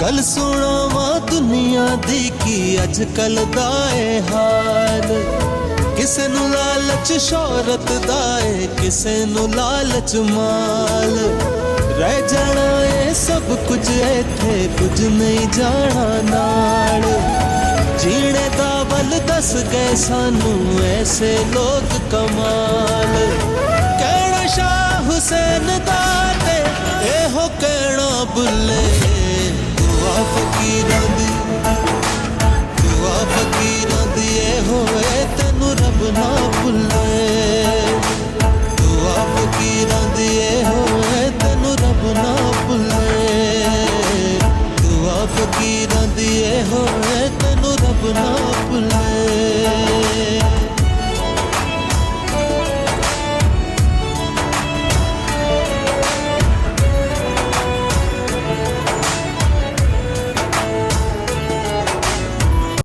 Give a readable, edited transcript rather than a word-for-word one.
गल सुनावा दुनिया दी की अजकल दा ए हाल। किसे नू लालच शोहरत दा ए, किसे नू लालच माल। रह जाना ए सब कुछ इत्थे, कुछ नहीं जाना नाल। जीने दा वल दस गए सानू ऐसे लोग कमाल। कहना शाह हुसैन दा ते एहो कहना बुले, दुआ फकीरां दी, दुआ फकीरां दी एहो ए तैनू रब ना भुले। दुआ फकीरां दी एहो ए तैनू रब ना भुले। दुआ फकीरां दी एहो ए तैनू रब ना भुले।